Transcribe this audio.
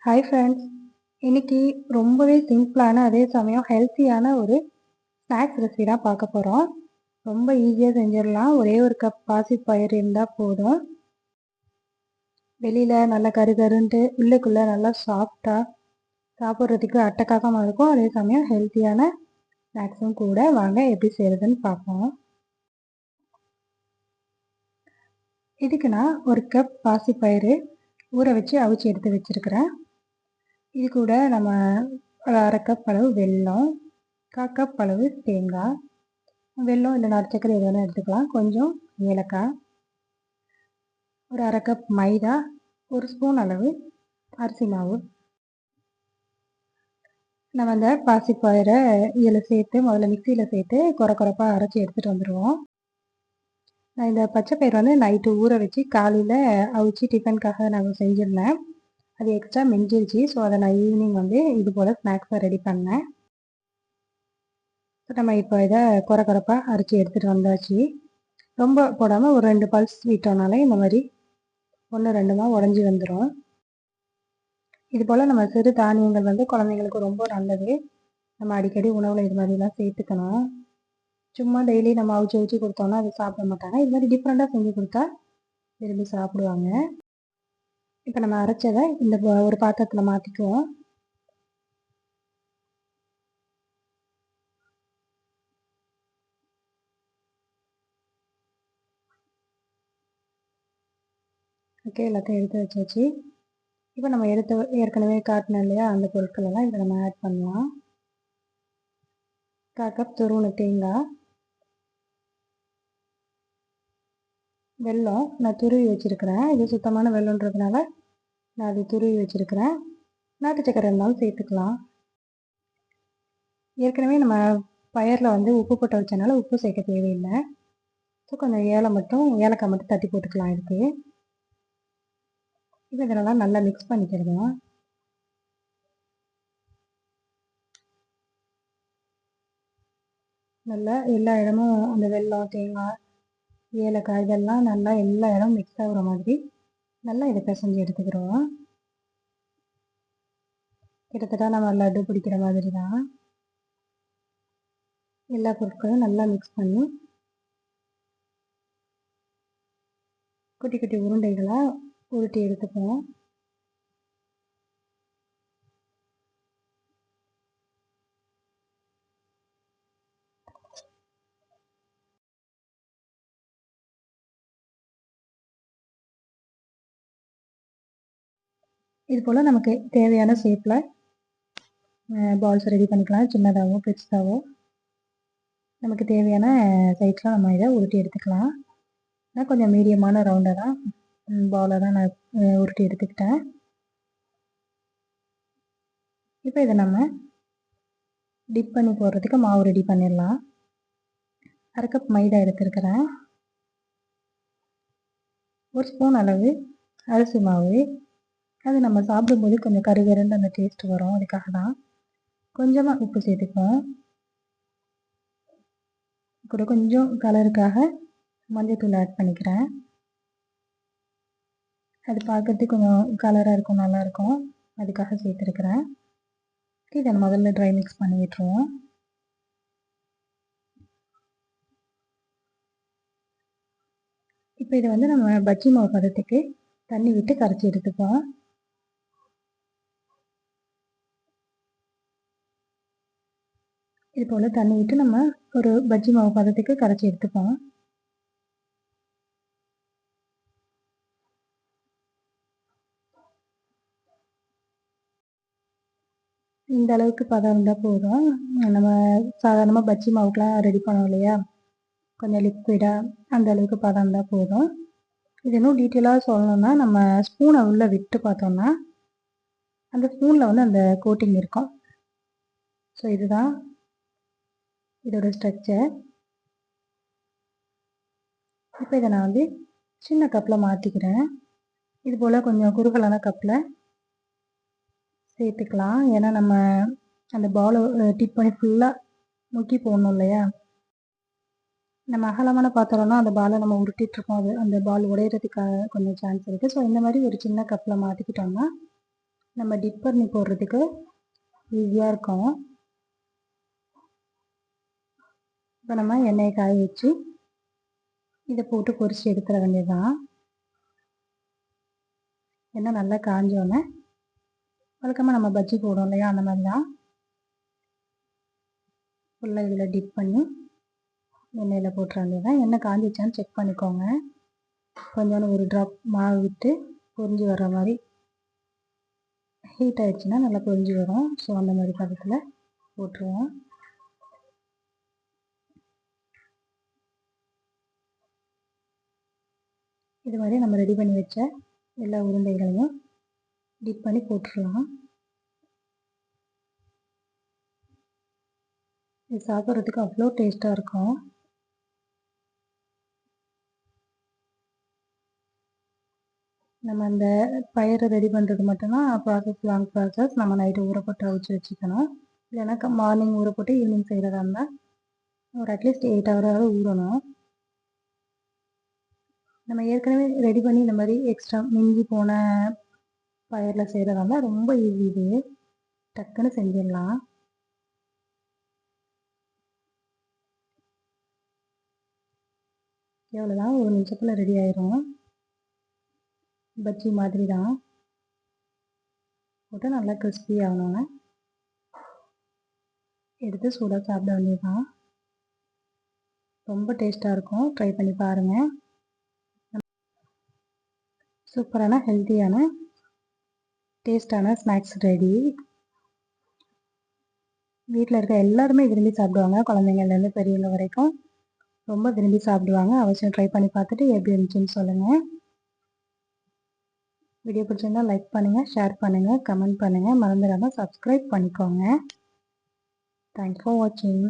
Hi friends. இன்னைக்கு ரொம்பவே சிம்பிளான அதே சமயம் ஹெல்த்தியான ஒரு ஸ்நாக்ஸ் ரெசிபி தான் பார்க்க போகிறோம். ரொம்ப ஈஸியாக செஞ்சிடலாம். ஒரே ஒரு கப் பாசிப்பயிறு இருந்தால் போதும். வெளியில் நல்லா கருகருன்ட்டு உள்ளுக்குள்ளே நல்லா சாஃப்டாக சாப்பிட்றதுக்கு அட்டகாசமாக இருக்கும். அதே சமயம் ஹெல்த்தியான ஸ்நாக்ஸும் கூட. வாங்க எப்படி செய்கிறதுன்னு பார்ப்போம். இதுக்கு நான் ஒரு கப் பாசிப்பயிறு ஊற வச்சு அவிச்சு எடுத்து வச்சுருக்கிறேன். இது கூட நம்ம ஒரு அரை கப் அளவு வெல்லம், 1/4 கப் அளவு தேங்காய், வெல்லம் இல்லை நாட்டு சர்க்கரை எது வேணால் எடுத்துக்கலாம், கொஞ்சம் ஏலக்காய், ஒரு அரை கப் மைதா, ஒரு ஸ்பூன் அளவு அரிசி மாவு. நம்ம அந்த பாசிப்பயிரை இதில் சேர்த்து முதல்ல மிக்சியில் சேர்த்து குறைப்பாக அரைச்சி எடுத்துகிட்டு வந்துடுவோம். நான் இந்த பச்சைப்பயிறு வந்து நைட்டு ஊற வச்சு காலையில் அவிச்சு டிஃபனுக்காக நான் செஞ்சுருந்தேன். அது எக்ஸ்ட்ரா மிஞ்சிருச்சு. ஸோ அதை நான் ஈவினிங் வந்து இது போல் ஸ்நாக்ஸை ரெடி பண்ணேன். நம்ம இப்போ இதை குறைப்பாக அரைச்சி எடுத்துகிட்டு வந்தாச்சு. ரொம்ப போடாமல் ஒரு 2 பல்ஸ் விட்டோம்னாலே இந்த மாதிரி 1 2மா உடஞ்சி வந்துடும். இது போல் நம்ம சிறு தானியங்கள் வந்து குழந்தைங்களுக்கு ரொம்ப நல்லது. நம்ம அடிக்கடி உணவில் இது மாதிரிலாம் சேர்த்துக்கணும். சும்மா டெய்லி நம்ம அவிச்சு கொடுத்தோம்னா அதை சாப்பிட மாட்டாங்க. இது மாதிரி டிஃப்ரெண்ட்டாக செஞ்சு கொடுத்தா விரும்பி சாப்பிடுவாங்க. இப்போ நம்ம அரைச்சதை இந்த ஒரு பாத்திரத்தில் மாற்றிக்குவோம். ஓகே, எல்லாத்தையும் எடுத்து வச்சாச்சு. இப்போ நம்ம ஏற்கனவே காட்டினோம் இல்லையா, அந்த பொருட்களெல்லாம் இதை நம்ம ஆட் பண்ணலாம். 1/4 கப் துருவன தேங்காய், வெல்லம் நான் துருவி வச்சுருக்கிறேன். இது சுத்தமான வெல்லன்றதுனால நான் அது துருவி வச்சுருக்கிறேன். நாட்டு சக்கரை இருந்தாலும் சேர்த்துக்கலாம். ஏற்கனவே நம்ம பயரில் வந்து உப்பு போட்டு வச்சனால உப்பு சேர்க்க தேவையில்லை. ஸோ கொஞ்சம் ஏலக்காய் மட்டும் தட்டி போட்டுக்கலாம் இதுக்கு. இப்போ இதெல்லாம் நல்லா மிக்ஸ் பண்ணிக்கிறோம். நல்லா எல்லா இடமும் அந்த வெல்லம், தேங்காய், ஏலக்காய் இதெல்லாம் நல்லா எல்லா இடமும் மிக்ஸ் ஆகுற மாதிரி நல்லா இதை பிசைஞ்சு எடுத்துக்கிறோம். கிட்டத்தட்ட நம்ம லட்டு பிடிக்கிற மாதிரி தான். எல்லா பொருட்களும் நல்லா மிக்ஸ் பண்ணி குட்டி குட்டி உருண்டைகளாக உருட்டி எடுத்துப்போம். இது போல் நமக்கு தேவையான ஷேப்பில் பால்ஸ் ரெடி பண்ணிக்கலாம். சின்னதாகவோ பெருசாகவோ நமக்கு தேவையான சைஸில் நம்ம இதை உருட்டி எடுத்துக்கலாம். நான் கொஞ்சம் மீடியமான ரவுண்டாக தான் பாலை தான் நான் உருட்டி எடுத்துக்கிட்டேன். இப்போ இதை நம்ம டிப் பண்ணி போடுறதுக்கு மாவு ரெடி பண்ணிடலாம். அரை கப் மைதா எடுத்துருக்கிறேன். ஒரு ஸ்பூன் அளவு அரிசி மாவு. அது நம்ம சாப்பிடும்போது கொஞ்சம் கருகருன்னு அந்த டேஸ்ட் வரும். அதுக்காக தான். கொஞ்சமாக உப்பு சேர்த்துப்போம். கூட கொஞ்சம் கலருக்காக மஞ்சள்தூள் ஆட் பண்ணிக்கிறேன். அது பார்க்குறதுக்கு கொஞ்சம் கலராக இருக்கும், நல்லாயிருக்கும். அதுக்காக சேர்த்துருக்குறேன். இதை முதல்ல ட்ரை மிக்ஸ் பண்ணி விட்டுருவோம். இப்போ இதை வந்து நம்ம பஜ்ஜி மாவு பதத்துக்கு தண்ணி விட்டு கரைச்சி எடுத்துப்போம். இது போல் தண்ணி விட்டு நம்ம ஒரு பஜ்ஜி மாவு பதத்துக்கு கரைச்சி எடுத்துப்போம். இந்த அளவுக்கு பதம் இருந்தால் போதும். நம்ம சாதாரணமாக பஜ்ஜி மாவுக்கெலாம் ரெடி பண்ணோம் இல்லையா, கொஞ்சம் லிக்விடாக அந்த அளவுக்கு பதம் இருந்தால் போதும். இது இன்னும் டீட்டெயிலாக சொல்லணும்னா நம்ம ஸ்பூனை உள்ளே விட்டு பார்த்தோம்னா அந்த ஸ்பூனில் வந்து அந்த கோட்டிங் இருக்கும். ஸோ இதுதான் இதோட ஸ்ட்ரக்சர். இப்போ இதை நான் வந்து சின்ன கப்பில் மாற்றிக்கிறேன். இது போல் கொஞ்சம் குறுகலான கப்பில் சேர்த்துக்கலாம். ஏன்னா நம்ம அந்த பாலை டிப் பண்ணி ஃபுல்லாக முக்கி போடணும் இல்லையா. நம்ம அகலமான பாத்திரம்னா அந்த பாலை நம்ம உருட்டிகிட்ருக்கோம், அது அந்த பால் உடையிறதுக்காக கொஞ்சம் சான்ஸ் இருக்குது. ஸோ இந்த மாதிரி ஒரு சின்ன கப்பில் மாற்றிக்கிட்டோம்னா நம்ம டிப் பண்ணி போடுறதுக்கு ஈஸியாக இருக்கும். இப்போ நம்ம எண்ணெயை காய வச்சு இதை போட்டு பொரிச்சு எடுத்துட வேண்டியதுதான். எண்ணெய் நல்லா காஞ்சோன்னே வழக்கமாக நம்ம பஜ்ஜி போடுவோம் இல்லையா, அந்த மாதிரி தான் ஃபுல்லாக இதில் டிப் பண்ணி எண்ணெயில் போட்டுற வேண்டியதான். எண்ணெய் காஞ்சிச்சான்னு செக் பண்ணிக்கோங்க. கொஞ்சோண்டு ஒரு ட்ராப் மாவு விட்டு பொரிஞ்சு வர்ற மாதிரி ஹீட் ஆகிடுச்சுன்னா நல்லா பொரிஞ்சு வரும். ஸோ அந்த மாதிரி பதத்தில் போட்டுருவோம். இது மாதிரி நம்ம ரெடி பண்ணி வச்ச எல்லா உருண்டைகளையும் டிப் பண்ணி போட்டுடலாம். இது சாப்பிட்றதுக்கு அவ்வளோ டேஸ்ட்டாக இருக்கும். நம்ம அந்த பயிரை ரெடி பண்ணுறது மட்டும்தான் ப்ராசஸ், லாங் ப்ராசஸ். நம்ம நைட்டு ஊற போட்டு அவிச்சு வச்சுக்கணும். இல்லைன்னா மார்னிங் ஊற போட்டு ஈவினிங் செய்கிறதா இருந்தால் ஒரு அட்லீஸ்ட் 8 ஹவராவது ஊறணும். நம்ம ஏற்கனவே ரெடி பண்ணி இந்த மாதிரி எக்ஸ்ட்ரா மிஞ்சி போன பயிரில் செய்கிறதா இருந்தால் ரொம்ப ஈஸி. இது டக்குன்னு செஞ்சிடலாம். எவ்வளோதான், ஒரு நிமிஷத்தில் ரெடி ஆயிரும். பஜ்ஜி மாதிரி தான். போட்டு நல்லா கிறிஸ்பி ஆகணும்னா எடுத்து சூடாக சாப்பிட வேண்டியதுதான். ரொம்ப டேஸ்ட்டாக இருக்கும். ட்ரை பண்ணி பாருங்கள். சூப்பரான ஹெல்த்தியான டேஸ்டான ஸ்நாக்ஸ் ரெடி. வீட்டில் இருக்க எல்லாருமே விரும்பி சாப்பிடுவாங்க. குழந்தைங்கள்லேருந்து பெரியவங்க வரைக்கும் ரொம்ப விரும்பி சாப்பிடுவாங்க. அவசியம் ட்ரை பண்ணி பார்த்துட்டு எப்படி இருந்துச்சுன்னு சொல்லுங்கள். வீடியோ பிடிச்சிருந்தா லைக் பண்ணுங்கள், ஷேர் பண்ணுங்கள், கமெண்ட் பண்ணுங்கள். மறந்துடாமல் சப்ஸ்கிரைப் பண்ணிக்கோங்க. தேங்க்ஸ் ஃபார் வாட்சிங்.